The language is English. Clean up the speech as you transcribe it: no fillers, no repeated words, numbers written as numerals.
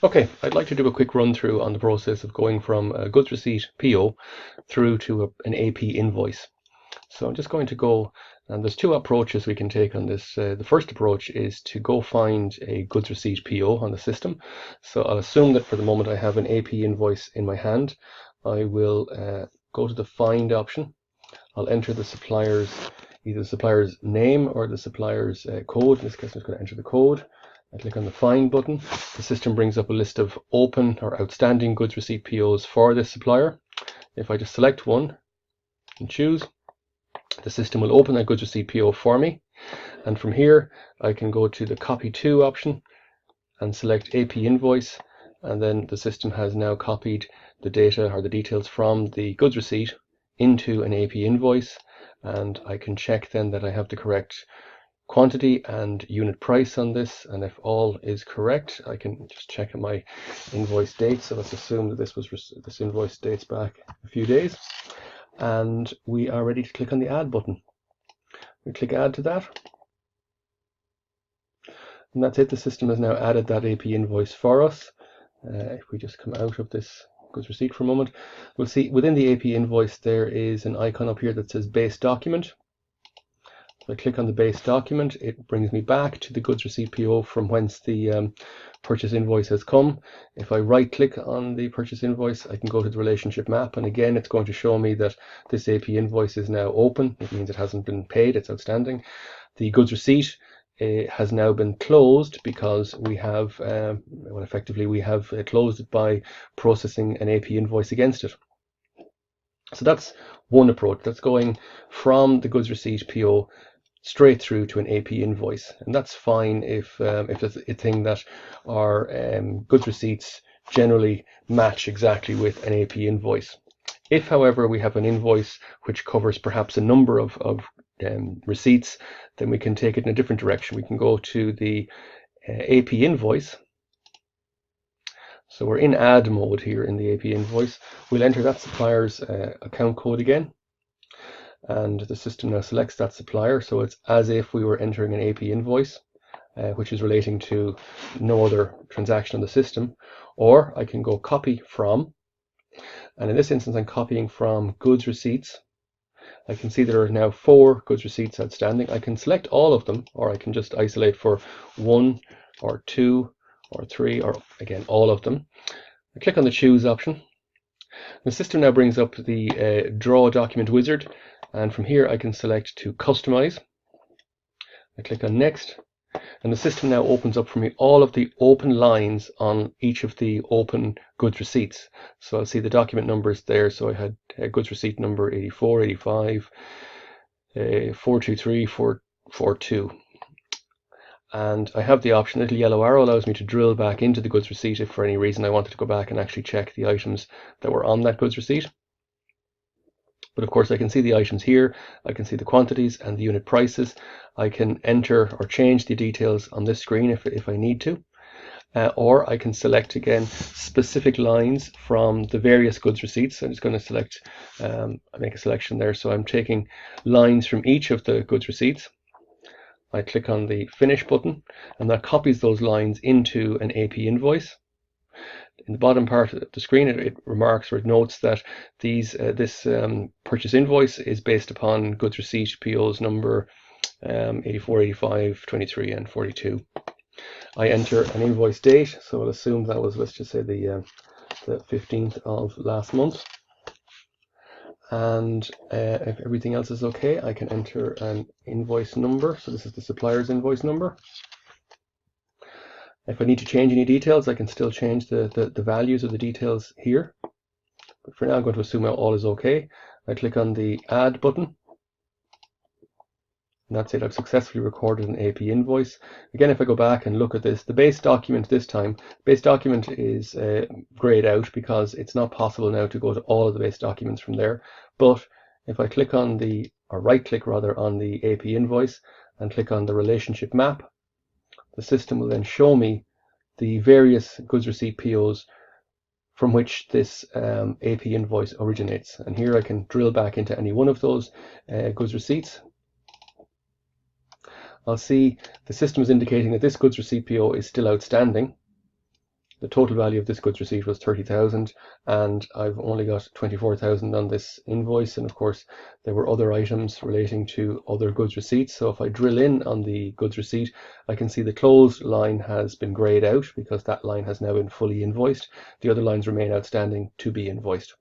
Okay, I'd like to do a quick run through on the process of going from a goods receipt PO through to an AP invoice. So I'm just going to go, and there's two approaches we can take on this. The first approach is to go find a goods receipt PO on the system. So I'll assume that for the moment I have an AP invoice in my hand. I will go to the find option. I'll enter the supplier's, either the supplier's name or the supplier's code. In this case, I'm just going to enter the code. I click on the find button. The system brings up a list of open or outstanding goods receipt POs for this supplier. If I just select one and choose, the system will open that goods receipt PO for me. And from here, I can go to the copy to option and select AP invoice. And then the system has now copied the data or the details from the goods receipt into an AP invoice. And I can check then that I have the correct quantity and unit price on this, and if all is correct, I can just check my invoice date. So let's assume that this invoice dates back a few days, and we are ready to click on the add button. We click add to that, and that's it. The system has now added that AP invoice for us. If we just come out of this goods receipt for a moment, we'll see within the AP invoice there is an icon up here that says base document. If I click on the base document, it brings me back to the goods receipt PO from whence the purchase invoice has come. If I right click on the purchase invoice, I can go to the relationship map, and again it's going to show me that this AP invoice is now open. It means it hasn't been paid, it's outstanding. The goods receipt has now been closed because we have, well, effectively we have closed it by processing an AP invoice against it. So that's one approach. That's going from the goods receipt PO straight through to an AP invoice, and that's fine if it's a thing that our goods receipts generally match exactly with an AP invoice. If, however, we have an invoice which covers perhaps a number of receipts, then we can take it in a different direction. We can go to the AP invoice. So we're in add mode here in the AP invoice. We'll enter that supplier's account code again, and the system now selects that supplier, so it's as if we were entering an AP invoice, which is relating to no other transaction on the system. Or I can go copy from, and in this instance I'm copying from goods receipts. I can see there are now 4 goods receipts outstanding. I can select all of them, or I can just isolate for 1 or 2 or 3, or again all of them. I click on the choose option. The system now brings up the draw document wizard, and from here I can select to customize. I click on next, and the system now opens up for me all of the open lines on each of the open goods receipts. So I'll see the document numbers there. So I had goods receipt number 84, 85, 423, 442. And I have the option, little yellow arrow allows me to drill back into the goods receipt if for any reason I wanted to go back and actually check the items that were on that goods receipt. But of course I can see the items here, I can see the quantities and the unit prices. I can enter or change the details on this screen if I need to. Or I can select again specific lines from the various goods receipts. I'm just going to select, make a selection there. So I'm taking lines from each of the goods receipts. I click on the finish button, and that copies those lines into an AP invoice. In the bottom part of the screen, it remarks or it notes that this purchase invoice is based upon goods receipt POs number 84, 85, 23, and 42. I enter an invoice date, so I'll assume that was, let's just say, the 15th of last month. And if everything else is okay, I can enter an invoice number. So this is the supplier's invoice number. If I need to change any details, I can still change the values of the details here. But for now, I'm going to assume all is okay. I click on the add button. And that's it. I've successfully recorded an AP invoice. Again, if I go back and look at this, the base document this time, base document is grayed out because it's not possible now to go to all of the base documents from there. But if I click on the, or right click rather, on the AP invoice and click on the relationship map, the system will then show me the various goods receipt POs from which this AP invoice originates. And here I can drill back into any one of those goods receipts. I'll see the system is indicating that this goods receipt PO is still outstanding. the total value of this goods receipt was 30,000, and I've only got 24,000 on this invoice. And of course, there were other items relating to other goods receipts. So if I drill in on the goods receipt, I can see the closed line has been grayed out because that line has now been fully invoiced. The other lines remain outstanding to be invoiced.